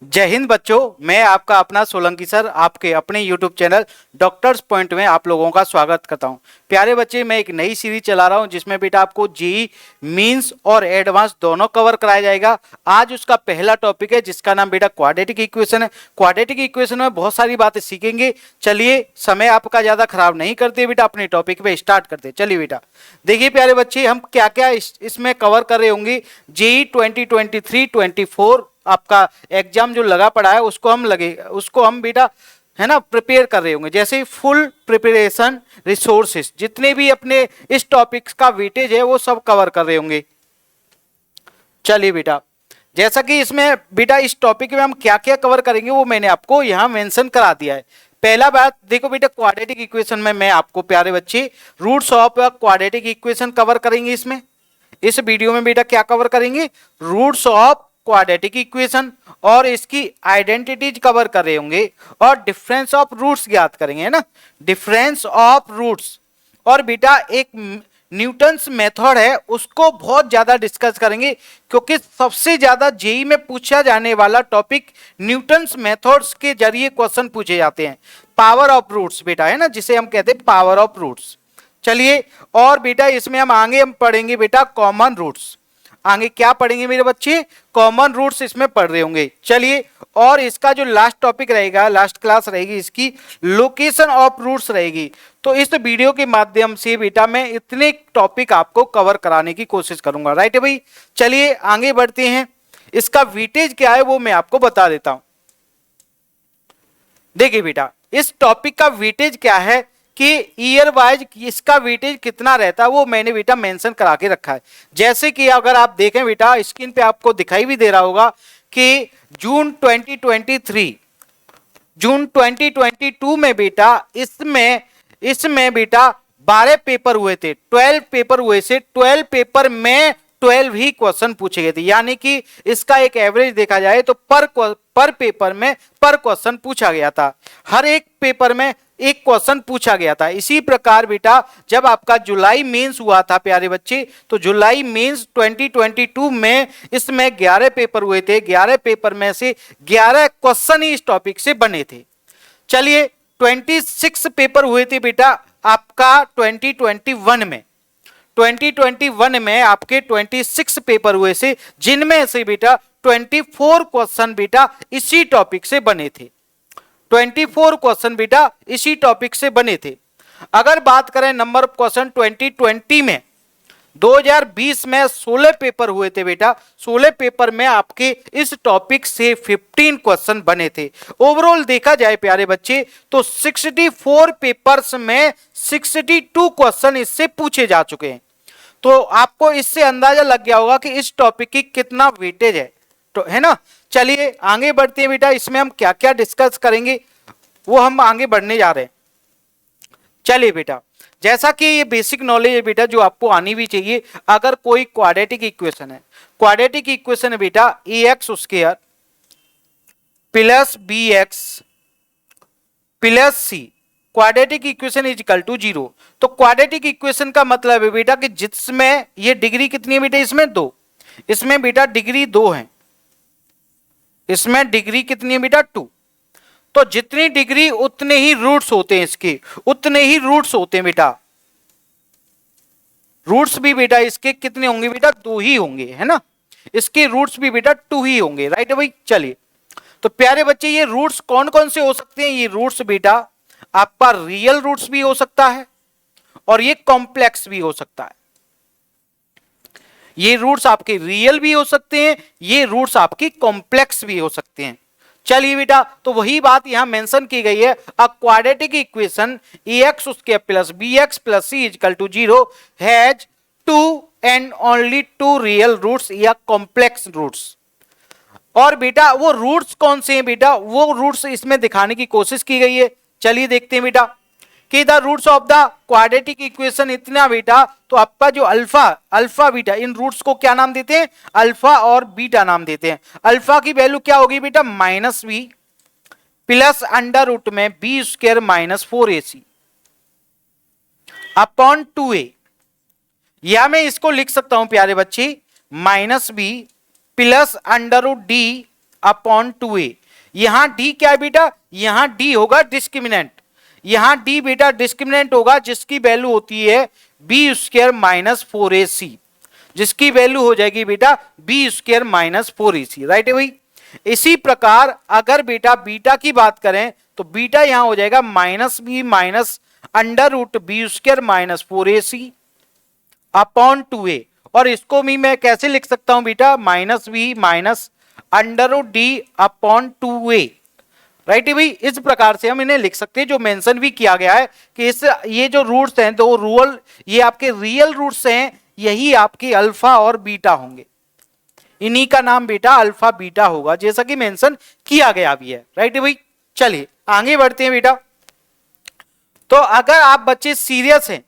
जय हिंद बच्चों, मैं आपका अपना सोलंकी सर आपके अपने YouTube चैनल डॉक्टर्स पॉइंट में आप लोगों का स्वागत करता हूं। प्यारे बच्चे, मैं एक नई सीरीज चला रहा हूं जिसमें बेटा आपको जी मींस और एडवांस दोनों कवर कराया जाएगा। आज उसका पहला टॉपिक है जिसका नाम बेटा क्वाड्रेटिक इक्वेशन है। क्वाड्रेटिक इक्वेशन में बहुत सारी बातें सीखेंगे। चलिए, समय आपका ज्यादा खराब नहीं करते बेटा, अपने टॉपिक पे स्टार्ट करते। चलिए बेटा, देखिए प्यारे बच्चे, हम क्या क्या इसमें कवर कर रहे होंगे। जी 2023-24 आपका एग्जाम जो लगा पड़ा है उसको हम बेटा है ना प्रिपेयर कर रहे होंगे। जैसे फुल प्रिपरेशन रिसोर्सेस, जितने भी अपने इस टॉपिक्स का वेटेज है वो सब कवर कर रहे होंगे। चलिए बेटा, जैसा कि इसमें बेटा इस टॉपिक में हम क्या क्या कवर करेंगे वो मैंने आपको यहां मेंशन करा दिया है। पहला बात देखो बेटा, क्वाड्रेटिक इक्वेशन में मैं आपको प्यारे बच्चे roots of quadratic equation cover करेंगे। इसमें इस वीडियो में बेटा क्या कवर करेंगे, रूट्स ऑफ क्वाड्रेटिक इक्वेशन और इसकी आइडेंटिटीज कवर कर रहे होंगे और डिफरेंस ऑफ रूट्स ज्ञात करेंगे, है ना, डिफरेंस ऑफ रूट्स। और बेटा एक न्यूटन्स मेथड है उसको बहुत ज्यादा डिस्कस करेंगे, क्योंकि सबसे ज्यादा जेई में पूछा जाने वाला टॉपिक न्यूटन्स मेथड्स के जरिए क्वेश्चन पूछे जाते हैं। पावर ऑफ रूट्स बेटा, है ना, जिसे हम कहते हैं पावर ऑफ रूट्स। चलिए, और बेटा इसमें हम पढ़ेंगे बेटा कॉमन रूट्स। आगे क्या पढ़ेंगे मेरे बच्चे, कॉमन रूट्स इसमें पढ़ रहे होंगे। चलिए, और इसका जो लास्ट टॉपिक रहेगा, लास्ट क्लास रहेगी इसकी, लोकेशन ऑफ रूट्स रहेगी। तो इस वीडियो के माध्यम से बेटा मैं इतने टॉपिक आपको कवर कराने की कोशिश करूंगा। राइट है भाई। चलिए आगे बढ़ते हैं। इसका वेटेज क्या है वो मैं आपको बता देता हूं। देखिए बेटा, इस टॉपिक का वेटेज क्या है कि ईयर वाइज इसका वेटेज कितना रहता है वो मैंने बेटा मेंशन करा के रखा है। जैसे कि अगर आप देखें बेटा, स्क्रीन पे आपको दिखाई भी दे रहा होगा कि जून 2022 में बेटा इसमें बेटा 12 पेपर हुए थे, 12 पेपर हुए से 12 पेपर में 12 ही क्वेश्चन पूछे गए थे। यानी कि इसका एक एवरेज देखा जाए तो पर पेपर में पर क्वेश्चन पूछा गया था, हर एक पेपर में एक क्वेश्चन पूछा गया था। इसी प्रकार बेटा जब आपका जुलाई मेंस हुआ था प्यारे बच्चे, तो जुलाई मेंस 2022 में इसमें 11 पेपर हुए थे। 11 पेपर में से 11 क्वेश्चन ही इस टॉपिक से बने थे। चलिए, 26 पेपर हुए थे बेटा आपका 2021 में आपके 26 पेपर हुए से, जिनमें से बेटा 24 क्वेश्चन बेटा इसी टॉपिक से बने थे। 24 क्वेश्चन बेटा इसी टॉपिक से बने थे। अगर बात करें नंबर ऑफ क्वेश्चन 2020 में, 2020 में 16 पेपर हुए थे बेटा। 16 पेपर में आपके इस टॉपिक से 15 क्वेश्चन बने थे। ओवरऑल देखा जाए प्यारे बच्चे तो 64 पेपर्स में 62 क्वेश्चन इससे पूछे जा चुके हैं। तो आपको इससे अंदाजा लग गया होगा कि इस टॉपिक की कितना वेटेज है, तो है ना। चलिए आगे बढ़ते हैं बेटा, इसमें हम क्या क्या डिस्कस करेंगे वो हम आगे बढ़ने जा रहे हैं। चलिए बेटा, जैसा कि ये बेसिक नॉलेज है बेटा जो आपको आनी भी चाहिए। अगर कोई क्वाड्रेटिक इक्वेशन है, क्वाड्रेटिक इक्वेशन है बेटा ax square plus bx plus c, quadratic equation is equal to 0। तो क्वाड्रेटिक इक्वेशन का मतलब है बेटा कि जिसमें ये डिग्री कितनी है बेटा, इसमें 2, इसमें बेटा डिग्री 2 है, इसमें डिग्री कितनी है बेटा 2। तो जितनी डिग्री उतने ही रूट्स होते हैं, इसके उतने ही रूट्स होते हैं बेटा। रूट्स भी बेटा इसके कितने होंगे बेटा, 2 ही होंगे, है ना। इसके रूट्स भी बेटा 2 ही होंगे। राइट है भाई। चलिए, तो प्यारे बच्चे ये रूट्स कौन कौन से हो सकते हैं। ये रूट्स बेटा आपका रियल रूट्स भी हो सकता है और ये कॉम्प्लेक्स भी हो सकता है। ये रूट्स आपके रियल भी हो सकते हैं, ये रूट्स आपकी कॉम्प्लेक्स भी हो सकते हैं। चलिए बेटा, तो वही बात यहां मेंशन की गई है, a quadratic equation ax square plus bx plus c equal to 0 has 2 and only 2 real roots या कॉम्प्लेक्स रूट्स। और बेटा वो रूट्स कौन से हैं बेटा, वो रूट्स इसमें दिखाने की कोशिश की गई है। चलिए देखते हैं बेटा कि the roots of the quadratic equation इतना बेटा, तो आपका जो अल्फा बीटा, इन रूट्स को क्या नाम देते हैं, अल्फा और बीटा नाम देते हैं। अल्फा की वैल्यू क्या होगी बेटा, -b प्लस अंडर रूट में b square minus 4ac upon 2a, या मैं इसको लिख सकता हूं प्यारे बच्चे -b plus under root d upon 2a। यहां d क्या है बेटा, यहां d होगा डिस्क्रिमिनेंट, यहां d बेटा डिस्क्रिमिनेंट होगा जिसकी वैल्यू होती है b स्क्वायर माइनस 4ac, जिसकी वैल्यू हो जाएगी बेटा b square minus 4ac, right है भाई। इसी प्रकार अगर बेटा बीटा की बात करें तो बीटा यहां हो जाएगा minus b minus under root b square minus 4ac upon 2a, और इसको भी मैं कैसे लिख सकता हूं बेटा, minus b minus under root d upon 2a, right है भाई। इस प्रकार से हम इन्हें लिख सकते हैं, जो मेंशन भी किया गया है कि इस ये जो रूट्स हैं दो रूल, ये आपके रियल रूट्स हैं, यही आपके अल्फा और बीटा होंगे, इन्हीं का नाम बेटा अल्फा बीटा होगा, जैसा कि मेंशन किया गया भी है, राइट है भाई। चलिए आगे बढ़ते हैं बेटा। तो अगर आप बच्चे सीरियस हैं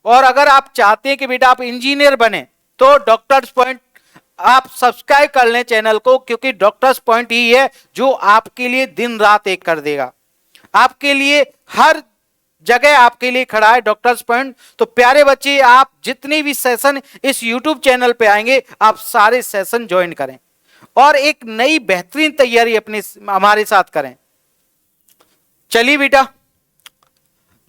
और अगर आप चाहते हैं कि बेटा आप इंजीनियर बने, तो डॉक्टर्स पॉइंट आप सब्सक्राइब कर लें चैनल को, क्योंकि डॉक्टर्स पॉइंट ही है जो आपके लिए दिन रात एक कर देगा, आपके लिए हर जगह आपके लिए खड़ा है डॉक्टर्स पॉइंट। तो प्यारे बच्चे, आप जितने भी सेशन इस यूट्यूब चैनल पे आएंगे आप सारे सेशन ज्वाइन करें और एक नई बेहतरीन तैयारी अपने हमारे साथ करें। चलिए बेटा,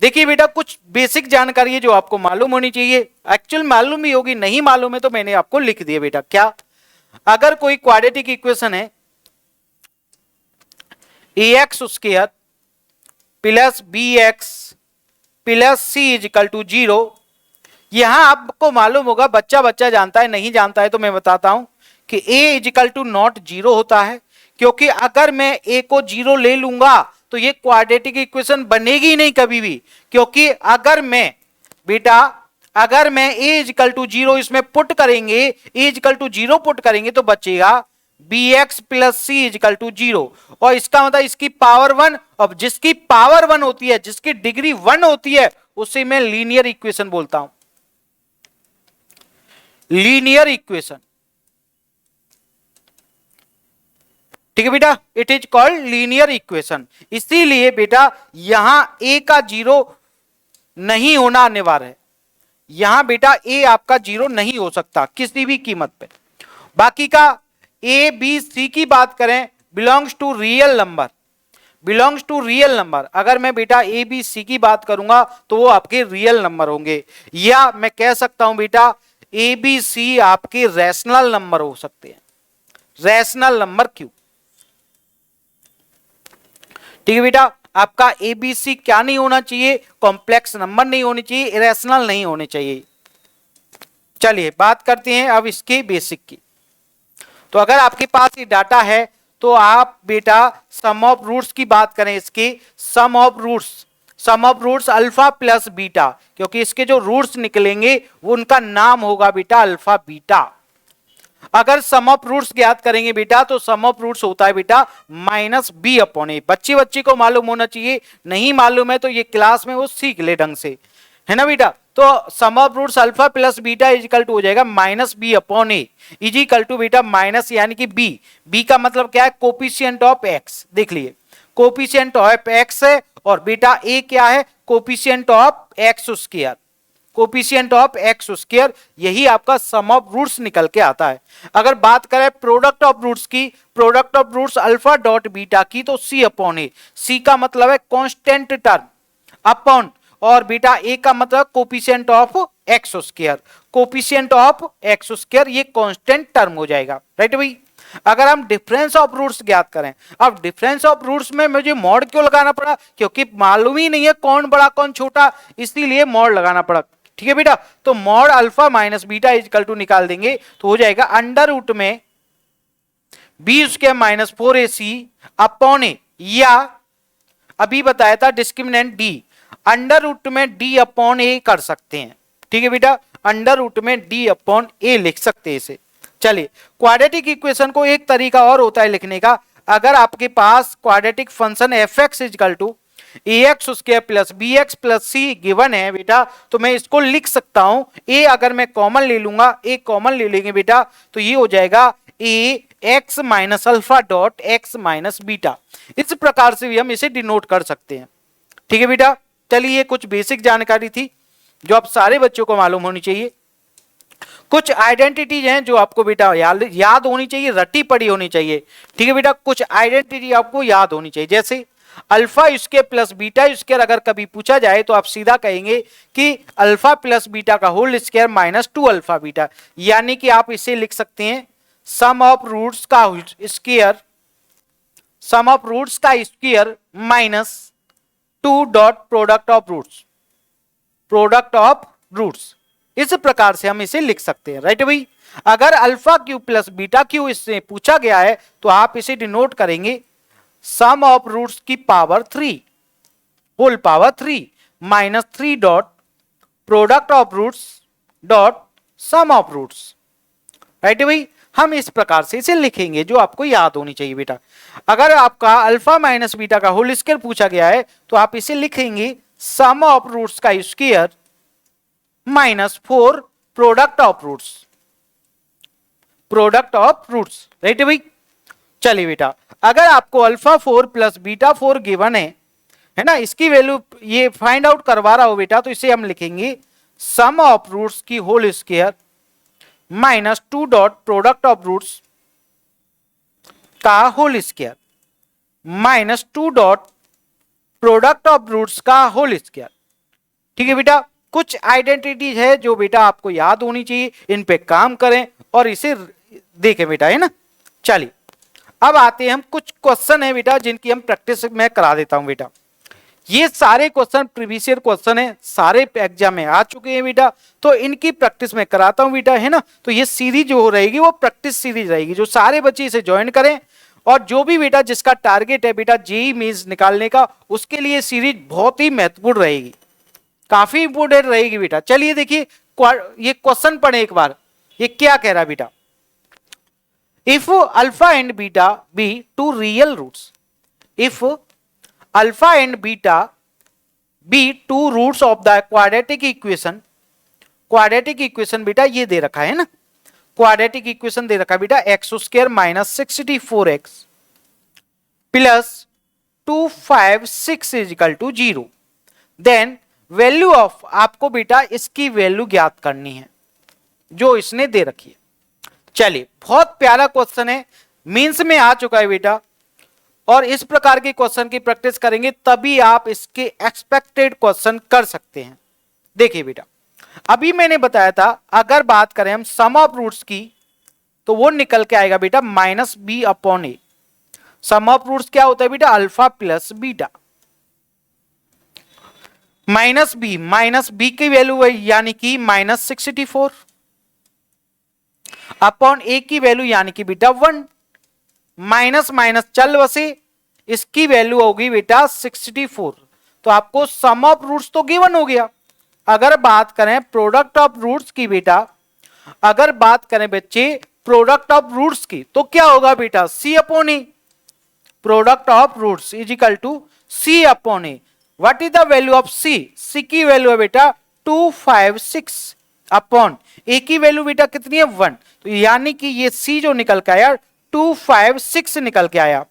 देखिए बेटा कुछ बेसिक जानकारी है जो आपको मालूम होनी चाहिए, एक्चुअल मालूम भी होगी, नहीं मालूम है तो मैंने आपको लिख दिया बेटा। क्या, अगर कोई क्वाड्रेटिक इक्वेशन है ax square plus bx plus c is equal to 0, यहां आपको मालूम होगा, बच्चा बच्चा जानता है, नहीं जानता है तो मैं बताता हूं कि a इजिकल टू नॉट 0 होता है, क्योंकि अगर मैं a को 0 ले लूंगा तो ये क्वाड्रेटिक इक्वेशन बनेगी नहीं कभी भी, क्योंकि अगर मैं बेटा अगर मैं a इजिकल टू 0 इसमें पुट करेंगे, a इजिकल टू 0 पुट करेंगे तो बचेगा bx plus c is equal to 0, और इसका मतलब इसकी पावर 1, और जिसकी पावर 1 होती है, जिसकी डिग्री 1 होती है, उसे मैं लीनियर इक्वेशन बोलता हूं, लीनियर इक्वेशन, ठीक है बेटा, it is called linear equation. इसीलिए बेटा यहां a का 0 नहीं होना अनिवार्य है, यहां बेटा a आपका 0 नहीं हो सकता किसी भी कीमत पे। बाकी का a b c की बात करें, belongs to real number, belongs to real number, अगर मैं बेटा a b c की बात करूंगा तो वो आपके रियल नंबर होंगे, या मैं कह सकता हूं बेटा a b c आपके रैशनल नंबर हो सकते हैं। रैशनल नंबर क्यों, ठीक है बेटा, आपका ए बी सी क्या नहीं होना चाहिए, कॉम्प्लेक्स नंबर नहीं होनी चाहिए, इरेशनल नहीं होने चाहिए। चलिए बात करते हैं अब इसके बेसिक की। तो अगर आपके पास ये डाटा है तो आप बेटा सम ऑफ रूट्स की बात करें, इसकी sum of roots alpha plus beta, क्योंकि इसके जो रूट्स निकलेंगे वो उनका नाम होगा बेटा अल्फा बीटा। अगर सम ऑफ रूट्स ज्ञात करेंगे बेटा तो सम ऑफ रूट्स होता है बेटा माइनस बी अपॉन ए। बच्चे को मालूम होना चाहिए, नहीं मालूम है तो ये क्लास में वो सीख ले ढंग से, है ना बेटा। तो sum of roots alpha plus beta is equal to हो जाएगा minus B upon A, is equal to बेटा माइनस यानी कि बी, बी का मतलब क्या है, कोफिशिएंट ऑफ एक्स, देख लिए कोफिशिएंट ऑफ एक्स है, और बेटा ए क्या है, coefficient of x square, coefficient of x square, यही आपका सम ऑफ रूट्स निकल के आता है। अगर बात करें प्रोडक्ट ऑफ रूट्स की, product of roots alpha dot beta की, तो सी अपॉन ए, सी का मतलब है कांस्टेंट टर्म, अपॉन, और बेटा ए का मतलब coefficient of x square, coefficient of x square ये कांस्टेंट टर्म हो जाएगा, राइट भाई। अगर हम डिफरेंस ऑफ रूट्स ज्ञात करें, अब डिफरेंस ऑफ रूट्स में मुझे मॉड क्यों लगाना पड़ा, क्योंकि मालूम ही नहीं है कौन बड़ा कौन छोटा, इसीलिए मॉड लगाना पड़ा, ठीक है बेटा। तो mod alpha minus beta equal to निकाल देंगे तो हो जाएगा अंडर रूट में B square minus 4ac upon A, या अभी बताया था डिस्क्रिमिनेंट डी, अंडर रूट में डी अपॉन ए कर सकते हैं, ठीक है बेटा, अंडर रूट में डी अपॉन ए लिख सकते हैं इसे। चलिए क्वाड्रेटिक इक्वेशन को एक तरीका और होता है लिखने का, अगर आपके पास quadratic function F X is equal to A x square plus B x plus C given है बेटा, तो मैं इसको लिख सकता हूं, ए अगर मैं कॉमन ले लूंगा, ए कॉमन ले लेंगे बेटा, तो ये हो जाएगा A X minus alpha dot X minus beta, इस प्रकार से भी हम इसे डिनोट कर सकते हैं, ठीक है बेटा। चलिए ये कुछ बेसिक जानकारी थी जो आप सारे बच्चों को मालूम होनी चाहिए। कुछ आइडेंटिटीज हैं जो आपको बेटा याद होनी चाहिए, रटी पड़ी होनी चाहिए। ठीक है बेटा, कुछ आइडेंटिटी आपको याद होनी चाहिए। जैसे alpha square plus beta square अगर कभी पूछा जाए तो आप सीधा कहेंगे कि अल्फा प्लस बीटा का whole square minus 2 alpha beta, यानी कि आप इसे लिख सकते हैं सम ऑफ रूट्स का स्क्वायर, सम ऑफ रूट्स का square minus 2 dot product of roots, product of roots. इस प्रकार से हम इसे लिख सकते हैं, राइट भाई। अगर alpha cube plus beta cube इससे पूछा गया है तो आप इसे डिनोट करेंगे सम ऑफ रूट्स की power 3 whole power 3 minus 3 dot product of roots dot sum of roots, right भाई। हम इस प्रकार से इसे लिखेंगे जो आपको याद होनी चाहिए बेटा। अगर आपका अल्फा माइनस बीटा का होल स्क्वायर पूछा गया है तो आप इसे लिखेंगे सम ऑफ रूट्स का square minus 4 product of roots, product of roots, right भाई। चलिए बेटा, अगर आपको अल्फा 4 प्लस बीटा 4 गिवन है ना, इसकी वैल्यू ये फाइंड आउट करवा रहा हो बेटा, तो इसे हम लिखेंगे सम ऑफ रूट्स की whole square minus 2 dot product of roots का whole square minus 2 dot product of roots का होल स्क्वायर। ठीक है बेटा, कुछ आइडेंटिटीज है जो बेटा आपको याद होनी चाहिए, इन पे काम करें और इसे देखें बेटा, है ना। चलिए अब आते हैं हम, कुछ क्वेश्चन है बेटा जिनकी हम प्रैक्टिस में करा देता हूं बेटा। ये सारे क्वेश्चन प्रीवियस ईयर क्वेश्चन है, सारे एग्जाम में आ चुके हैं बेटा, तो इनकी प्रैक्टिस में कराता हूं बेटा, है ना। तो ये सीरीज जो रहेगी वो प्रैक्टिस सीरीज रहेगी, जो सारे बच्चे इसे ज्वाइन करें और जो भी बेटा जिसका टारगेट है बेटा जेईई मेंस निकालने का, उसके लिए सीरीज बहुत ही महत्वपूर्ण रहेगी, काफी इंपोर्टेंट रहेगी बेटा। चलिए देखिए ये क्वेश्चन पढ़े एक बार, ये क्या कह रहा है बेटा। If alpha and beta be two real roots, if alpha and beta be two roots of the quadratic equation, quadratic equation बेटा ये दे रखा है ना, क्वाड्रेटिक इक्वेशन दे रखा है बेटा x square minus 64x plus 256 is equal to 0, then value of, आपको बेटा इसकी वैल्यू ज्ञात करनी है जो इसने दे रखी है। चलिए बहुत प्यारा क्वेश्चन है, मींस में आ चुका है बेटा, और इस प्रकार के क्वेश्चन की प्रैक्टिस करेंगे तभी आप इसके एक्सपेक्टेड क्वेश्चन कर सकते हैं। देखिए बेटा, अभी मैंने बताया था अगर बात करें हम सम ऑफ रूट्स की तो वो निकल के आएगा बेटा minus B upon a. Sum of roots क्या होता है बेटा, alpha plus beta, minus b की वैल्यू है यानी कि माइनस 64 अपॉन ए की वैल्यू यानी कि बेटा 1, माइनस माइनस चल बसे, इसकी वैल्यू होगी बेटा 64। तो आपको सम ऑफ रूट्स तो गिवन हो गया। अगर बात करें प्रोडक्ट ऑफ रूट्स की बेटा, अगर बात करें बच्चे प्रोडक्ट ऑफ रूट्स की तो क्या होगा बेटा C upon A, product of roots is equal to C upon A. What is the value of C, C की वैल्यू है बेटा 256 अपॉन ए की वैल्यू बेटा कितनी है 1, तो यानी कि ये सी जो निकल के आया 256 निकल के आया।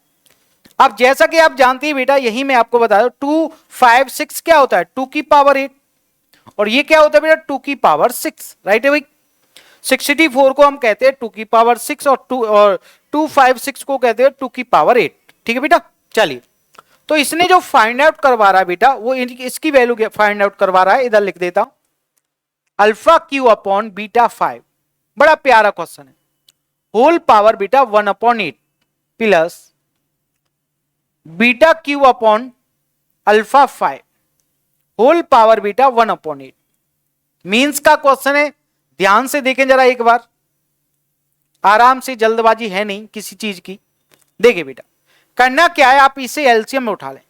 अब जैसा कि आप जानते हैं बेटा, यही मैं आपको बता दूं 256 क्या होता है 2 की पावर 8 और ये क्या होता है बेटा 2 की पावर 6, राइट है भाई। 64 को हम कहते हैं 2 की पावर 6 और 256 को कहते हैं 2 की पावर 8, ठीक है बेटा। चलिए तो इसने जो फाइंड आउट करवा रहा है बेटा वो इसकी वैल्यू फाइंड आउट करवा रहा है, इधर लिख देता हूं अल्फा क्यू अपॉन बीटा 5, बड़ा प्यारा क्वेश्चन है, whole power beta 1 upon 8 plus beta cube upon alpha 5 whole power beta 1 upon 8। Means का क्वेश्चन है, ध्यान से देखें जरा एक बार, आराम से, जल्दबाजी है नहीं किसी चीज की। देखिए बेटा करना क्या है, आप इसे एलसीएम में उठा लें,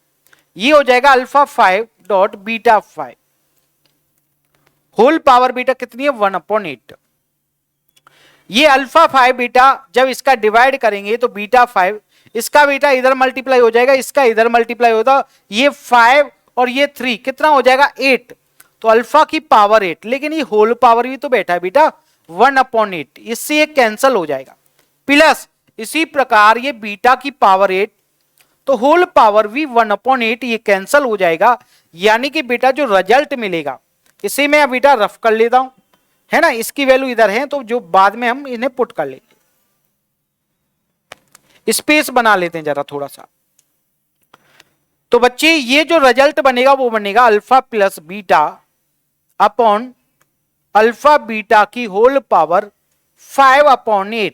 ये हो जाएगा alpha 5 dot beta 5 whole power beta कितनी है 1 अपॉन 8। ये अल्फा 5 बीटा जब इसका डिवाइड करेंगे तो बीटा 5, इसका बेटा इधर मल्टीप्लाई हो जाएगा, इसका इधर मल्टीप्लाई होता, ये 5 और ये 3 कितना हो जाएगा 8, तो अल्फा की पावर 8, लेकिन ये होल पावर भी तो बैठा है बेटा 1 अपॉन 8, इससे ये कैंसल हो जाएगा, प्लस इसी प्रकार ये बीटा की पावर 8 तो होल पावर भी 1 अपॉन 8 ये कैंसल हो जाएगा, यानी कि बेटा जो रिजल्ट मिलेगा इसे मैं बेटा रफ कर लेता हूं, है ना, इसकी वैल्यू इधर है, तो जो बाद में हम इन्हें पुट कर लेंगे। स्पेस बना लेते हैं जरा थोड़ा सा। तो बच्चे ये जो रिजल्ट बनेगा वो बनेगा alpha plus beta upon alpha beta की होल पावर 5/8।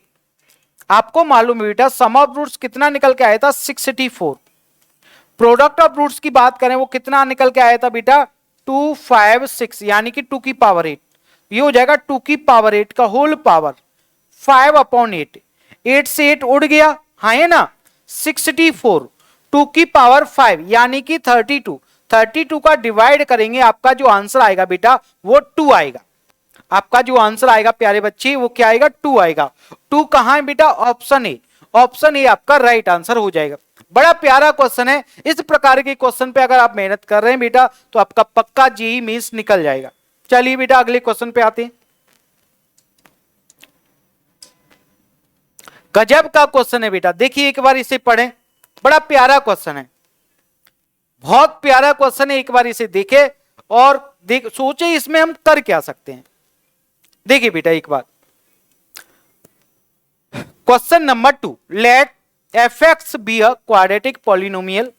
आपको मालूम है बेटा सम ऑफ रूट्स कितना निकल के आया था 64। प्रोडक्ट ऑफ रूट्स की बात करें वो कितना निकल के आया था बेटा 256, यानी कि 2 की पावर 8। ये हो जाएगा 2 की पावर 8 का होल पावर 5/8। 8 से 8 उड़ गया, हाँ है ना, 64 2 की पावर 5 यानी कि 32। 32 का डिवाइड करेंगे, आपका जो आंसर आएगा बेटा वो 2 आएगा। आपका जो आंसर आएगा प्यारे बच्चे वो क्या आएगा 2 आएगा। 2 कहां है बेटा, ऑप्शन ए। ऑप्शन ए आपका राइट आंसर हो जाएगा। बड़ा प्यारा क्वेश्चन है। इस प्रकार के क्वेश्चन पे अगर आप मेहनत कर रहे हैं बेटा तो आपका पक्का जेईई मेंस निकल जाएगा। चलिए बेटा अगले क्वेश्चन पे आते हैं। गजब का क्वेश्चन है बेटा, देखिए एक बार इसे पढ़ें, बड़ा प्यारा क्वेश्चन है, बहुत प्यारा क्वेश्चन है। एक बार इसे देखें और सोचे इसमें हम कर क्या सकते हैं। देखिए बेटा एक बार question number 2, let fx be a quadratic polynomial.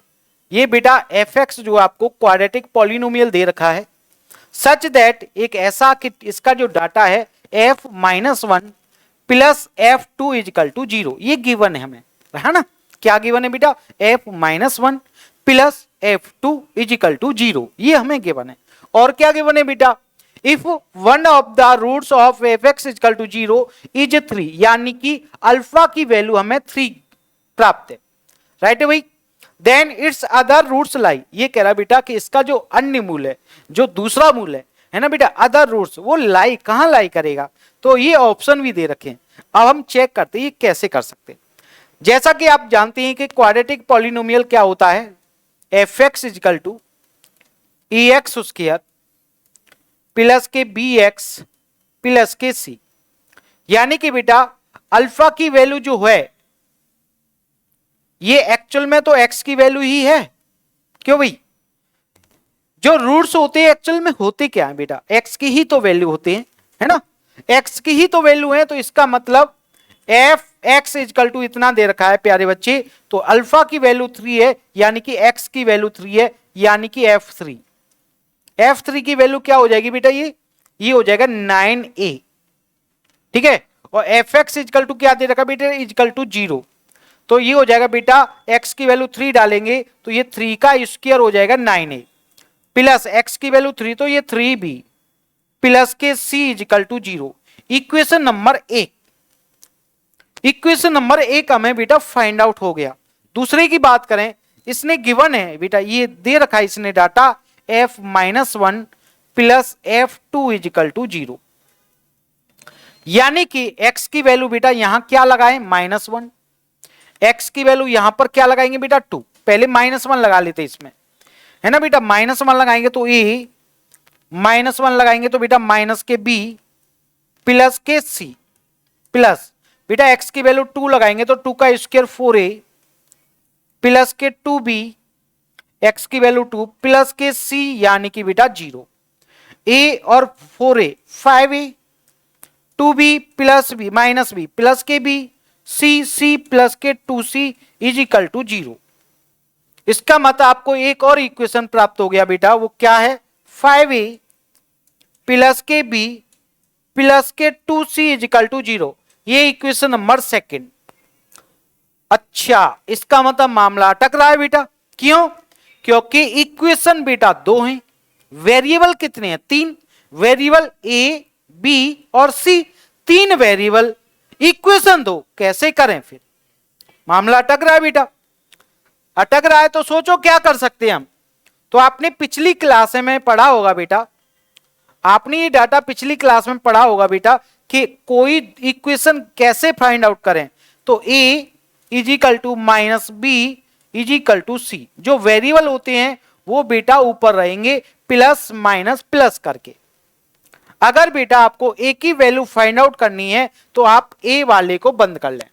ये बेटा fx जो आपको क्वाड्रेटिक पॉलिनोमियल दे रखा है, सच दैट एक ऐसा कि इसका जो डाटा है f-1 plus f2 is equal to 0। ये गिवन है हमें, है ना, क्या गिवन है बेटा f-1 plus f2 is equal to 0, ये हमें गिवन है। और क्या गिवन है बेटा, if one of the roots of fx is equal to 0 is 3, यानी कि अल्फा की वैल्यू हमें 3 प्राप्त है, राइट है भाई। देन इट्स अदर रूट्स लाई, ये कह रहा बेटा कि इसका जो अन्य मूल है, जो दूसरा मूल है ना बेटा, अदर रूट्स, वो लाई कहां लाई करेगा, तो ये ऑप्शन भी दे रखे हैं। अब हम चेक करते हैं ये कैसे कर सकते हैं। जैसा कि आप जानते हैं कि क्वाड्रेटिक पॉलिनोमियल क्या होता है, fx is equal to ex square plus k bx plus k c, यानी कि बेटा अल्फा की वैल्यू जो है ये एक्चुअल में तो x की वैल्यू ही है। क्यों भाई, जो रूट्स होते हैं एक्चुअल में होते क्या है बेटा, x की ही तो वैल्यू होते हैं, है ना, x की ही तो वैल्यू है। तो इसका मतलब f(x) इजकल टू इतना दे रखा है प्यारे बच्चे, तो अल्फा की वैल्यू 3 है, यानी कि x की वैल्यू 3 है, यानी कि f3। f3 की वैल्यू क्या हो जाएगी बेटा, ये हो जाएगा 9a, ठीक है। और fx इजकल टू क्या दे रखा बेटा, इजकल टू 0, तो ये हो जाएगा बेटा x की वैल्यू 3 डालेंगे तो ये 3 का स्क्वायर हो जाएगा 9a, प्लस x की वैल्यू 3 तो ये 3b plus k c is equal to 0। Equation number 1, equation number 1 हमें बेटा फाइंड आउट हो गया। दूसरे की बात करें, इसने गिवन है बेटा, ये दे रखा है इसने data f-1 plus f2 is equal to 0, यानी कि x की वैल्यू बेटा यहां क्या लगाएं -1, x की वैल्यू यहां पर क्या लगाएंगे बेटा 2, पहले -1 लगा लेते इसमें, है ना बेटा, -1 लगाएंगे तो a, -1 लगाएंगे तो बेटा माइनस के b plus k c, plus बेटा x की वैल्यू 2 लगाएंगे तो 2 का स्क्वायर 4a प्लस के 2b, x की वैल्यू 2 प्लस के c यानी कि बेटा 0, a और 4a 5a, 2b plus b minus b plus के b, c प्लस के 2c इज इक्वल टू 0। इसका मतलब आपको एक और इक्वेशन प्राप्त हो गया बेटा, वो क्या है 5a प्लस के b प्लस के 2c इज इक्वल टू 0, ये इक्वेशन नंबर 2। अच्छा, इसका मतलब मामला अटक रहा है बेटा, क्यों, क्योंकि इक्वेशन बेटा 2 हैं, वेरिएबल कितने हैं 3, वेरिएबल a b और c, 3 वेरिएबल, इक्वेशन 2, कैसे करें फिर, मामला अटक रहा है बेटा। अटक रहा है तो सोचो क्या कर सकते हैं हम। तो आपने पिछली क्लास में पढ़ा होगा बेटा, आपने ये डाटा पिछली क्लास में पढ़ा होगा बेटा कि कोई इक्वेशन कैसे फाइंड आउट करें, तो a is equal to minus b is equal to c, जो वेरिएबल होते हैं वो बेटा ऊपर रहेंगे प्लस माइनस प्लस करके। अगर बेटा आपको a की वैल्यू फाइंड आउट करनी है तो आप a वाले को बंद कर लें,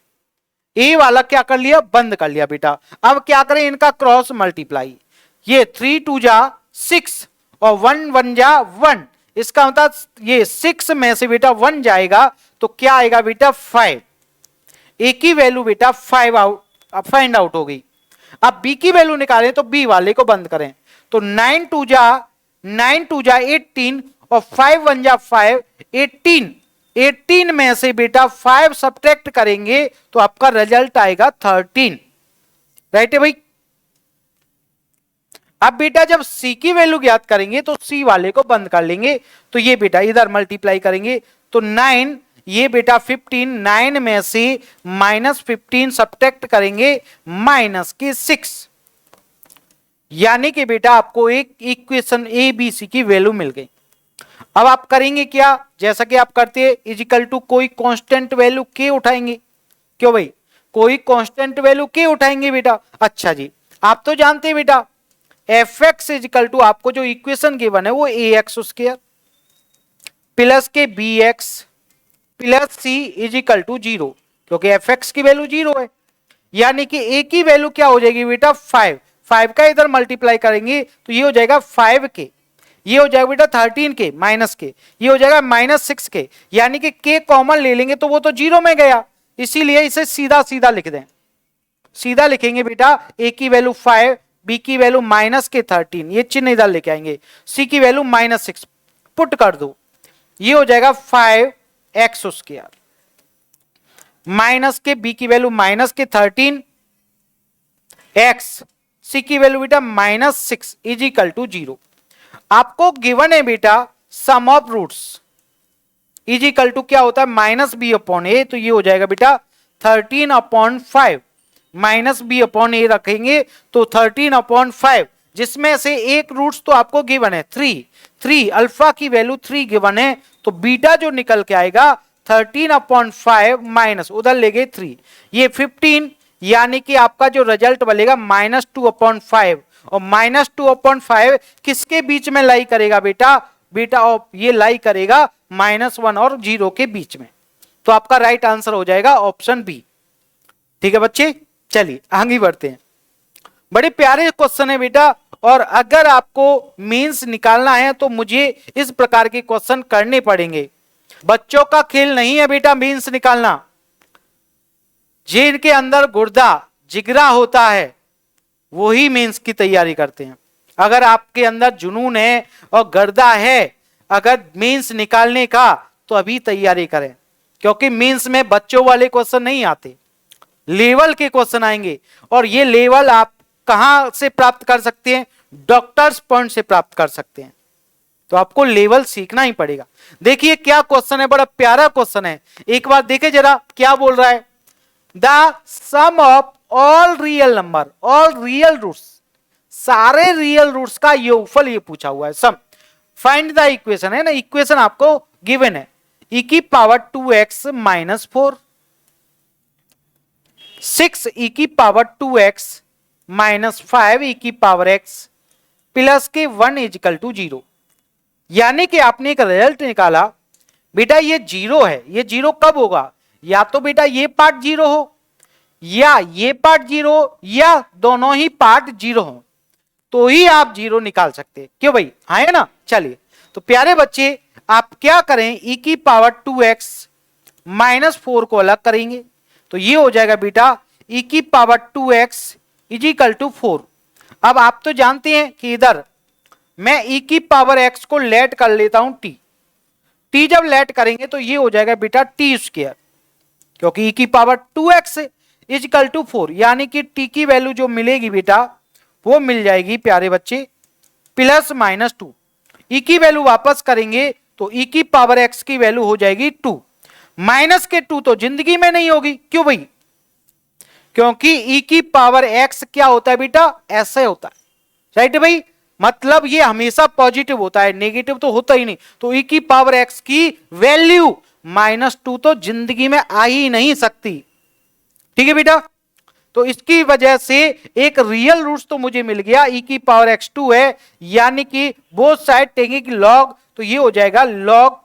a वाला क्या कर लिया, बंद कर लिया बेटा। अब क्या करें, इनका क्रॉस मल्टीप्लाई, ये 3 2 जा 6 और 1 1 जा 1, इसका मतलब ये 6 में से बेटा 1 जाएगा तो क्या आएगा बेटा 5। ए की वैल्यू बेटा 5 आउट फाइंड आउट हो गई। अब बी की वैल्यू निकालें तो बी वाले को बंद करें तो 9 2 जा 18 और 5 1 जा 5 18। 18 में से बेटा 5 सब्ट्रैक्ट करेंगे तो आपका रिजल्ट आएगा 13। राइट है भाई। अब बेटा जब सी की वैल्यू ज्ञात करेंगे तो सी वाले को बंद कर लेंगे तो ये बेटा इधर मल्टीप्लाई करेंगे तो 9 ये बेटा 15 9 में से -15 सब्ट्रैक्ट करेंगे माइनस के 6 यानी कि बेटा आपको एक इक्वेशन ए बी सी की वैल्यू मिल गई। अब आप करेंगे क्या जैसा कि आप करते हैं इजिकल टू कोई कांस्टेंट वैल्यू के उठाएंगे। क्यों भाई कोई कांस्टेंट वैल्यू के उठाएंगे बेटा। अच्छा जी आप तो जानते हैं बेटा एफ एक्स इजिकल टू आपको जो इक्वेशन गिवन है वो a x square plus k b x plus c is equal to 0 क्योंकि एफ एक्स की वैल्यू 0 है यानी कि ए की वैल्यू क्या हो जाएगी बेटा 5। 5 का इधर मल्टीप्लाई करेंगे तो ये हो जाएगा 5 के, ये हो जाएगा बेटा 13 के माइनस के, ये हो जाएगा -6 के यानी कि के कॉमन ले लेंगे तो वो तो 0 में गया इसीलिए इसे सीधा सीधा लिख दें। सीधा लिखेंगे बेटा ए की वैल्यू 5 बी की वैल्यू -13 ये चिन्ह इधर लेके आएंगे सी की वैल्यू -6 पुट कर दो ये हो जाएगा 5x स्क्वायर माइनस के बी की वैल्यू -13 x सी की वैल्यू बेटा -6 इज इक्वल टू 0। आपको गिवन है बेटा sum of roots is equal to क्या होता है -b/a तो ये हो जाएगा बेटा 13/5 -b/a रखेंगे तो 13/5 जिसमें से एक रूट्स तो आपको गिवन है 3 अल्फा की वैल्यू 3 गिवन है तो बीटा जो निकल के आएगा 13/5 माइनस उधर ले गए 3 ये 15 यानी कि आपका जो रिजल्ट बनेगा -2/5 और -2/5 किसके बीच में लाई करेगा बेटा बेटा ये लाई करेगा -1 और 0 के बीच में तो आपका राइट आंसर हो जाएगा ऑप्शन बी। ठीक है बच्चे चलिए आगे बढ़ते हैं। बड़े प्यारे क्वेश्चन है बेटा और अगर आपको मींस निकालना है तो मुझे इस प्रकार के क्वेश्चन करने पड़ेंगे। बच्चों का खेल नहीं है बेटा मींस निकालना। जिनके अंदर गुर्दा जिगरा होता है वही मींस की तैयारी करते हैं। अगर आपके अंदर जुनून है और गर्दा है अगर मींस निकालने का तो अभी तैयारी करें क्योंकि मींस में बच्चों वाले क्वेश्चन नहीं आते लेवल के क्वेश्चन आएंगे और ये लेवल आप कहां से प्राप्त कर सकते हैं डॉक्टर्स पॉइंट से प्राप्त कर सकते हैं तो आपको लेवल सीखना ही पड़ेगा। देखिए क्या क्वेश्चन है बड़ा प्यारा क्वेश्चन है एक बार देखे जरा क्या बोल रहा है the sum of all real number all real roots सारे रियल रूट्स का योगफल ये पूछा हुआ है सम फाइंड द इक्वेशन है ना इक्वेशन आपको गिवन है e की पावर 2x - 4 6 e की पावर 2x - 5 e की पावर x प्लस के 1 इजिकल टू 0 यानी कि आपने एक रिजल्ट निकाला बेटा ये 0 है। ये 0 कब होगा या तो बेटा ये पार्ट 0 हो या ये पार्ट 0 या दोनों ही पार्ट 0 हो तो ही आप 0 निकाल सकते हैं। क्यों भाई है ना। चलिए तो प्यारे बच्चे आप क्या करें e की पावर 2x - 4 को अलग करेंगे तो ये हो जाएगा बेटा e की पावर 2x इजिकल टू 4। अब आप तो जानते हैं कि इधर मैं e की पावर x को लेट कर लेता हूं t जब लेट करेंगे तो ये हो जाएगा बेटा t स्क्वायर क्योंकि e की पावर 2x इजिकल टू 4 यानी कि t की वैल्यू जो मिलेगी बेटा वो मिल जाएगी प्यारे बच्चे +-2 e की वैल्यू वापस करेंगे तो e की पावर x की वैल्यू हो जाएगी 2 माइनस के 2 तो जिंदगी में नहीं होगी। क्यों भाई क्योंकि e की पावर x क्या होता है बेटा ऐसे होता है राइट भाई मतलब ये हमेशा पॉजिटिव होता है नेगेटिव तो होता ही नहीं तो e की पावर x की वैल्यू -2 तो जिंदगी में आ ही नहीं सकती। ठीक है बेटा तो इसकी वजह से एक रियल रूट्स तो मुझे मिल गया e की पावर x 2 है यानी कि बोथ साइड टेकिंग लॉग तो ये हो जाएगा लॉग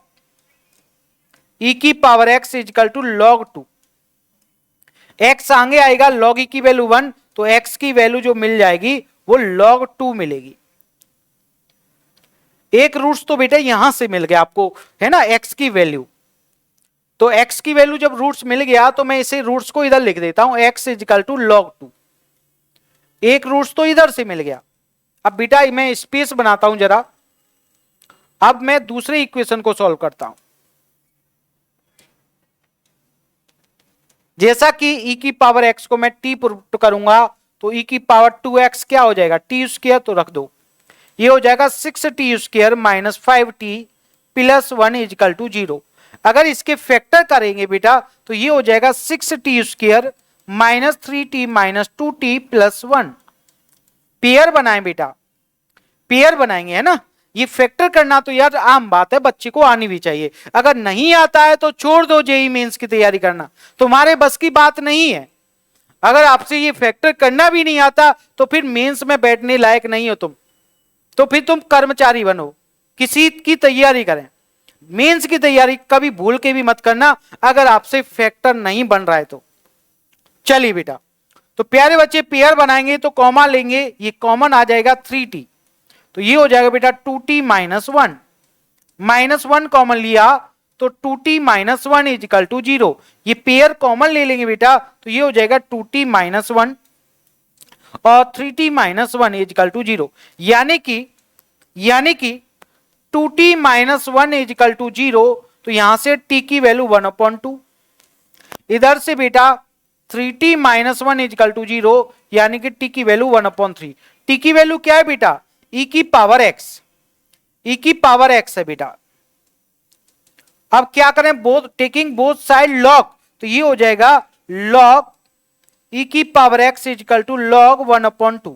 e की power x is equal to log 2 x आगे आएगा log e की वैल्यू 1 तो x की वैल्यू जो मिल जाएगी वो log 2 मिलेगी। एक रूट्स तो बेटा यहां से मिल गया आपको, है ना, एक्स की वैल्यू। तो एक्स की वैल्यू जब रूट्स मिल गया तो मैं इसे रूट्स को इधर लिख देता हूं, एक्स इजिकल टू लॉग 2। एक रूट्स तो इधर से मिल गया। अब बेटा मैं स्पेस बनाता हूं जरा, अब मैं दूसरे इक्वेशन को सॉल्व करता हूं। जैसा कि e की पावर x को मैं t पुट करूंगा तो e की पावर 2x क्या हो जाएगा, टी स्क्वायर तो रख दो, ये हो जाएगा 6t square minus 5t plus 1 is equal to 0। अगर इसके फैक्टर करेंगे बेटा तो ये हो जाएगा 6t square minus 3t minus 2t plus 1। Pair बनाएं बेटा, पेयर बनाएंगे, है ना। ये फैक्टर करना तो यार आम बात है, बच्चे को आनी भी चाहिए। अगर नहीं आता है तो छोड़ दो, जेई मेंस की तैयारी करना तुम्हारे बस की बात नहीं है। अगर आपसे ये फैक्टर करना भी नहीं आता तो फिर मेंस में बैठने लायक नहीं हो तुम, तो फिर तुम कर्मचारी बनो, किसी की तैयारी करें। मेंस की तैयारी कभी भूल के भी मत करना अगर आपसे फैक्टर नहीं बन रहा है तो। चलिए बेटा, तो प्यारे बच्चे पेयर बनाएंगे तो कॉमा लेंगे, ये कॉमन आ जाएगा 3t, तो ये हो जाएगा बेटा 2t माइनस 1, माइनस 1 कॉमन लिया तो 2t माइनस 1 इजिकल टू 0। ये पेयर कॉमन ले लेंगे बेटा तो ये हो जाएगा 2t माइनस 1 और 3t माइनस 1 इजिकल टू 0। यानी कि 2t माइनस 1 इजिकल टू 0, तो यहां से t की वैल्यू 1/2, इधर से बेटा 3t माइनस 1 इजिकल टू 0, यानी कि t की वैल्यू 1/3। t की वैल्यू क्या है बेटा, e की पावर x, e की पावर x है बेटा। अब क्या करें, both taking both side log, तो ये हो जाएगा लॉग e की power x is equal to log 1/2,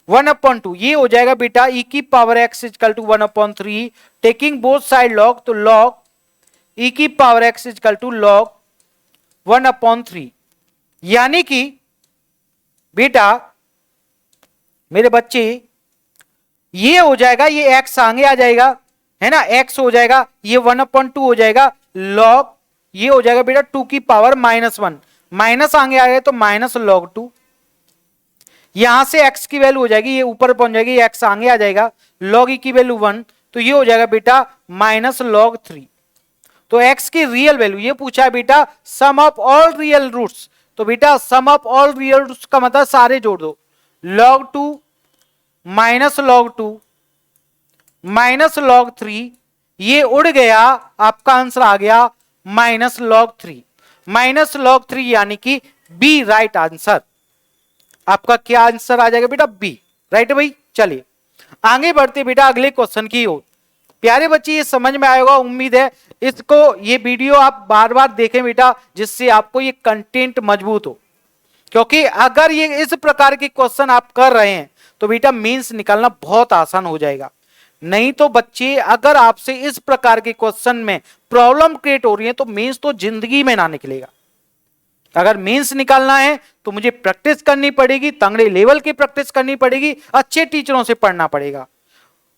1/2 ये हो जाएगा बेटा e की power x is equal to 1/3, taking both side log, तो लॉग e की power x is equal to log 1/3। यानी कि बेटा मेरे बच्चे ये हो जाएगा, ये x आगे आ जाएगा, है ना, x हो जाएगा, ये 1/2 हो जाएगा, लॉग ये हो जाएगा बेटा 2 की पावर -1, माइनस आगे आ गए तो माइनस लॉग 2। यहां से x की वैल्यू हो जाएगी, ये ऊपर पहुंच जाएगी, x आगे आ जाएगा, लॉग e की वैल्यू 1, तो ये हो जाएगा बेटा माइनस लॉग 3। तो x की रियल वैल्यू, ये पूछा है बेटा sum of all real roots, तो बेटा sum of all real roots का मतलब सारे जोड़ दो, log 2 minus log 2 minus log 3, ये उड़ गया, आपका आंसर आ गया माइनस लॉग 3, माइनस लॉग 3, यानी कि बी राइट आंसर। आपका क्या आंसर आ जाएगा बेटा, बी राइट भाई। चलिए आगे बढ़ते बेटा अगले क्वेश्चन की ओर। प्यारे बच्चे ये समझ में आएगा, उम्मीद है इसको, ये वीडियो आप बार बार देखें बेटा, जिससे आपको ये कंटेंट मजबूत हो, क्योंकि अगर ये इस प्रकार के क्वेश्चन आप कर रहे हैं तो बेटा मेंस निकालना बहुत आसान हो जाएगा। नहीं तो बच्चे अगर आपसे इस प्रकार के क्वेश्चन में प्रॉब्लम क्रिएट हो रही है तो मेंस तो जिंदगी में ना निकलेगा। अगर मेंस निकालना है तो मुझे प्रैक्टिस करनी पड़ेगी, तगड़े लेवल की प्रैक्टिस करनी पड़ेगी, अच्छे टीचरों से पढ़ना पड़ेगा।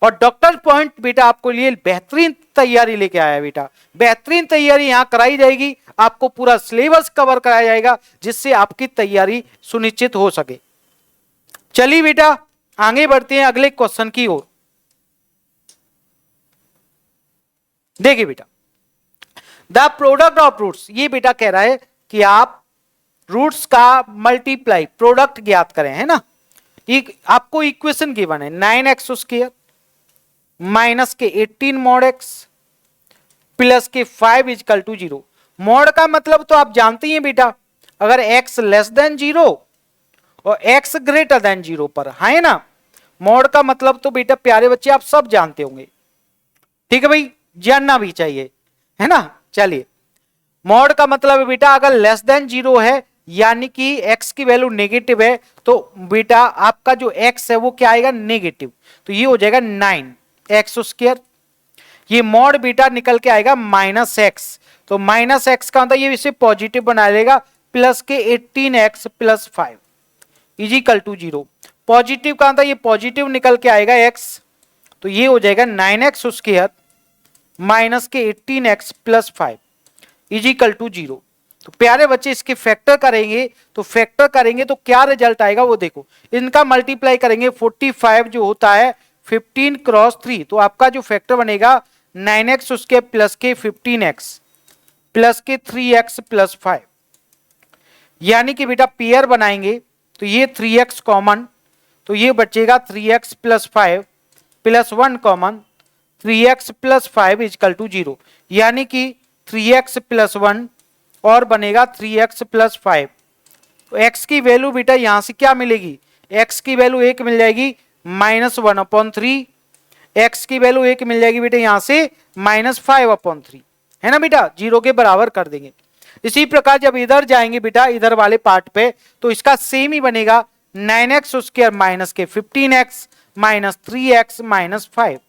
और डॉक्टर पॉइंट बेटा आपको लिए बेहतरीन तैयारी लेके आया है बेटा, बेहतरीन तैयारी यहां कराई जाएगी, आपको पूरा सिलेबस कवर कराया जाएगा जिससे आपकी तैयारी सुनिश्चित हो सके। चलिए बेटा आगे बढ़ते हैं अगले क्वेश्चन की ओर। देखिए बेटा द प्रोडक्ट ऑफ रूट्स, ये बेटा कह रहा है कि आप रूट्स का मल्टीप्लाई प्रोडक्ट ज्ञात करें, है ना। एक आपको इक्वेशन गिवन है 9x स्क्वायर माइनस के 18 मॉड x प्लस के 5 इजकल टू 0। मॉड का मतलब तो आप जानते ही हैं बेटा, अगर x लेस देन 0 और x ग्रेटर देन 0 पर, है ना। मॉड का मतलब तो बेटा प्यारे बच्चे आप सब जानते होंगे, ठीक है भाई, जानना भी चाहिए, है ना। चलिए मॉड का मतलब है बेटा अगर लेस देन 0 है यानी कि x की वैल्यू नेगेटिव है तो बेटा आपका जो x है वो क्या आएगा, नेगेटिव, तो ये हो जाएगा 9x स्क्वायर। ये मॉड बेटा निकल के आएगा -x, तो -x का मतलब ये इसे पॉजिटिव बना लेगा, प्लस के 18x plus 5 is equal to 0। Positive का मतलब ये पॉजिटिव निकल के आएगा x, तो ये हो जाएगा 9x स्क्वायर माइनस के 18x प्लस 5 इजिकल टू 0। तो प्यारे बच्चे इसके फैक्टर करेंगे तो क्या रिजल्ट आएगा वो देखो, इनका मल्टीप्लाई करेंगे 45 जो होता है 15 क्रॉस 3, तो आपका जो फैक्टर बनेगा 9x उसके प्लस के 15x प्लस के 3x प्लस 5, यानी कि बेटा पेयर बनाएंगे तो ये 3x कॉमन, तो ये बचेगा 3x plus 5 plus 1 common, 3x plus 5 is equal to 0, यानी कि 3x प्लस 1 और बनेगा 3x प्लस 5। तो x की वैल्यू बेटा यहां से क्या मिलेगी, x की वैल्यू 1 मिल जाएगी -1/3, x की वैल्यू 1 मिल जाएगी बेटा यहां से -5/3, है ना बेटा, 0 के बराबर कर देंगे। इसी प्रकार जब इधर जाएंगे बेटा इधर वाले पार्ट पे, तो इसका सेम ही बनेगा 9x स्क्वायर माइनस के 15x माइनस 3x माइनस 5,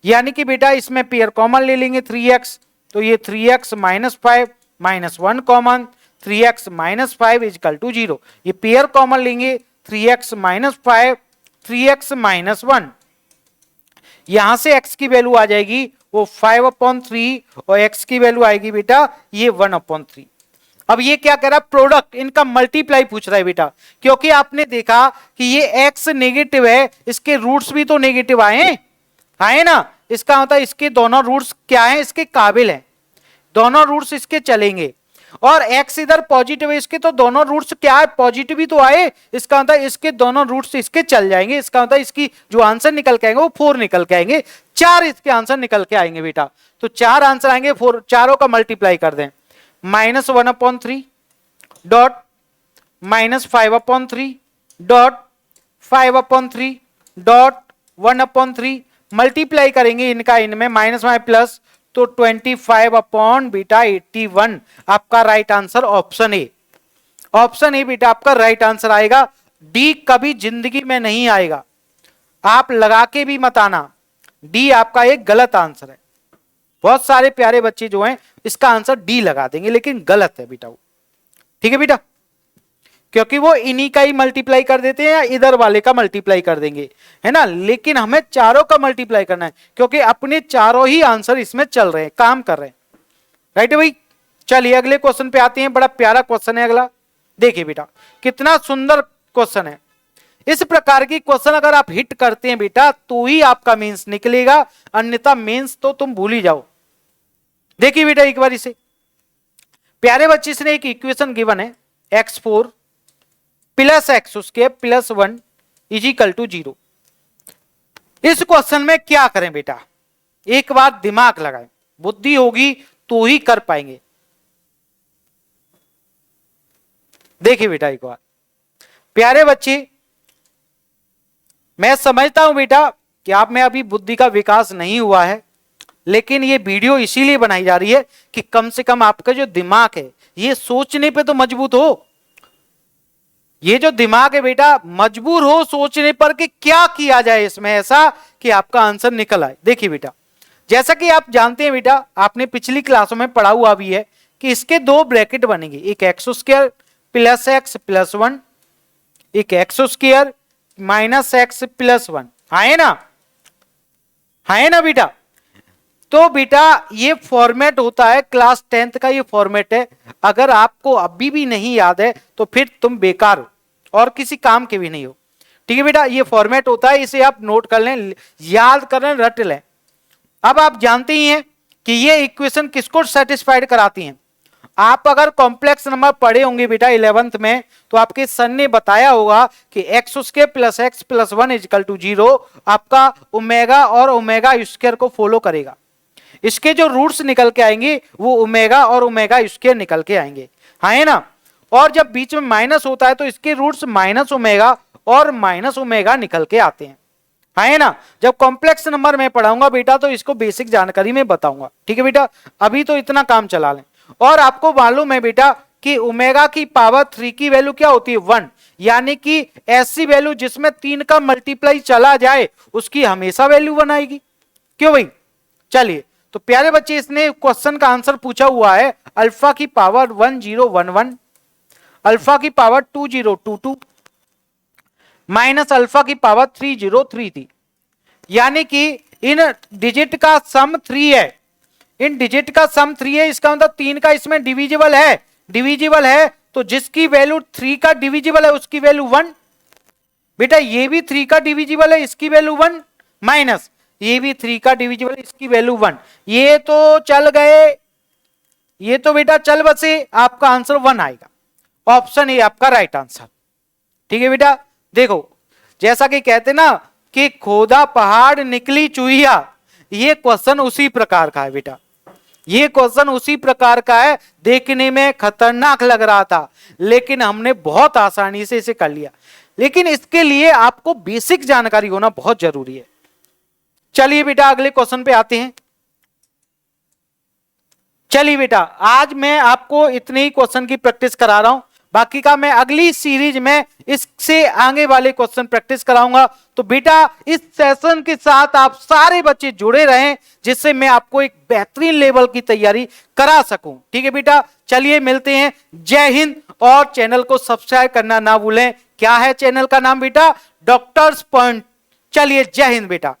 यानी कि बेटा इसमें पेयर कॉमन ले लेंगे 3x, तो ये 3x minus 5 minus 1 common, 3x minus 5 is equal to 0, ये पेयर कॉमन लेंगे 3x माइनस 5 3x माइनस 1, यहां से x की वैल्यू आ जाएगी वो 5/3 और x की वैल्यू आएगी बेटा ये 1/3। अब ये क्या कह रहा है, प्रोडक्ट इनका मल्टीप्लाई पूछ रहा है बेटा, क्योंकि आपने देखा कि ये x नेगेटिव है, इसके रूट्स भी तो नेगेटिव आए ना, इसका मतलब इसके दोनों रूट्स क्या हैं, इसके काबिल हैं, दोनों रूट्स इसके चलेंगे, और x इधर पॉजिटिव है, इसके तो दोनों रूट्स क्या है, पॉजिटिव ही तो आए, इसका मतलब इसके दोनों रूट्स इसके चल जाएंगे, इसका मतलब इसकी जो आंसर निकल के आएंगे वो 4 निकल के आएंगे, 4 इसके आंसर निकल के आएंगे बेटा, तो 4 आंसर आएंगे, 4 चारों का मल्टीप्लाई कर दें, -1/3 डॉट -5/3 डॉट 5/3 डॉट 1/3, मल्टीप्लाई करेंगे इनका इनमें माइनस माइ प्लस, तो 25/81 आपका right answer option A, option A बेटा आपका राइट आंसर आएगा, डी कभी जिंदगी में नहीं आएगा, आप लगा के भी मत आना, डी आपका एक गलत आंसर है। बहुत सारे प्यारे बच्चे जो हैं इसका आंसर डी लगा देंगे, लेकिन गलत है बेटा वो, ठीक है बेटा, क्योंकि वो इन्हीं का ही मल्टीप्लाई कर देते हैं या इधर वाले का मल्टीप्लाई कर देंगे, है ना, लेकिन हमें चारों का मल्टीप्लाई करना है, क्योंकि अपने चारों ही आंसर इसमें चल रहे हैं, काम कर रहे हैं, राइट है भाई। चलिए अगले क्वेश्चन पे आते हैं, बड़ा प्यारा क्वेश्चन है अगला, देखिए बेटा कितना सुंदर क्वेश्चन है, इस प्रकार की क्वेश्चन अगर आप हिट करते हैं बेटा तो ही आपका मेंस निकलेगा, अन्यथा मेंस तो तुम भूल ही जाओ। देखिए बेटा एक बार इसे, प्यारे बच्चे इसने एक इक्वेशन गिवन है x4 प्लस x उसके प्लस 1 इजिकल टू 0, इस क्वेश्चन में क्या करें बेटा, एक बार दिमाग लगाएं, बुद्धि होगी तो ही कर पाएंगे। देखिए बेटा एक बार प्यारे बच्चे, मैं समझता हूं बेटा कि आप में अभी बुद्धि का विकास नहीं हुआ है, लेकिन ये वीडियो इसीलिए बनाई जा रही है कि कम से कम आपका जो दिमाग है ये सोचने पे तो मजबूत हो, ये जो दिमाग है बेटा मजबूर हो सोचने पर कि क्या किया जाए इसमें ऐसा कि आपका आंसर निकल आए। देखिए बेटा जैसा कि आप जानते हैं बेटा, आपने पिछली क्लासों में पढ़ा हुआ भी है कि इसके दो ब्रैकेट बनेंगे, एक x square plus x plus 1, एक x square minus x plus 1, है ना, है ना बेटा। तो बेटा ये फॉर्मेट होता है क्लास 10th का, ये फॉर्मेट है, अगर आपको अभी भी नहीं याद है तो फिर तुम बेकार हो और किसी काम के भी नहीं हो, ठीक है बेटा, ये फॉर्मेट होता है, इसे आप नोट कर लें, याद कर लें, रट लें। अब आप जानते ही हैं कि ये इक्वेशन किसको सेटिस्फाइड कराती हैं, आप अगर कॉम्प्लेक्स नंबर पढ़े होंगे बेटा 11th में तो आपके सर ने बताया होगा कि x square plus x plus 1 is equal to 0 आपका ओमेगा और ओमेगा स्क्वायर को फॉलो करेगा, इसके जो रूट्स निकल के आएंगे वो ओमेगा और ओमेगा स्क्वायर निकल के आएंगे, है ना, और जब बीच में माइनस होता है तो इसके रूट्स माइनस ओमेगा और माइनस ओमेगा निकल के आते हैं, है ना। जब कॉम्प्लेक्स नंबर में पढ़ाऊंगा बेटा तो इसको बेसिक जानकारी में बताऊंगा, ठीक है बेटा, अभी तो इतना काम चला लें। और आपको मालूम है बेटा कि ओमेगा की पावर 3 की वैल्यू क्या होती है 1, यानी कि ऐसी वैल्यू जिसमें 3 का मल्टीप्लाई चला जाए उसकी हमेशा वैल्यू 1 आएगी, क्यों भाई। चलिए तो प्यारे बच्चे इसने क्वेश्चन का आंसर पूछा हुआ है अल्फा की पावर 1011, अल्फा की पावर 2022 माइनस अल्फा की पावर 3033, यानी कि इन डिजिट का सम 3 है, इन डिजिट का सम 3 है, इसका मतलब 3 का इसमें डिविजिबल है, डिविजिबल है तो जिसकी वैल्यू 3 का डिविजिबल है उसकी वैल्यू 1, बेटा ये भी 3 का डिविजिबल है, इसकी वैल्यू 1, माइनस ये भी 3 का डिविजिबल, इसकी वैल्यू 1। ये तो चल गए, ये तो बेटा चल बसे, आपका आंसर 1 आएगा। ऑप्शन ए आपका राइट आंसर। ठीक है बेटा, देखो जैसा कि कहते ना कि खोदा पहाड़ निकली चूहिया, ये क्वेश्चन उसी प्रकार का है बेटा, ये क्वेश्चन उसी प्रकार का है। देखने में खतरनाक लग रहा था लेकिन हमने बहुत आसानी से इसे कर लिया, लेकिन इसके लिए आपको बेसिक जानकारी होना बहुत जरूरी है। चलिए बेटा अगले क्वेश्चन पे आते हैं। चलिए बेटा आज मैं आपको इतने ही क्वेश्चन की प्रैक्टिस करा रहा हूं, बाकी का मैं अगली सीरीज में इससे आगे वाले क्वेश्चन प्रैक्टिस कराऊंगा। तो बेटा इस सेशन के साथ आप सारे बच्चे जुड़े रहें जिससे मैं आपको एक बेहतरीन लेवल की तैयारी करा सकूं। ठीक है बेटा, चलिए मिलते हैं। जय हिंद, और चैनल को सब्सक्राइब करना ना भूलें। क्या है चैनल का नाम बेटा? Doctors point. चलिए जय हिंद बेटा।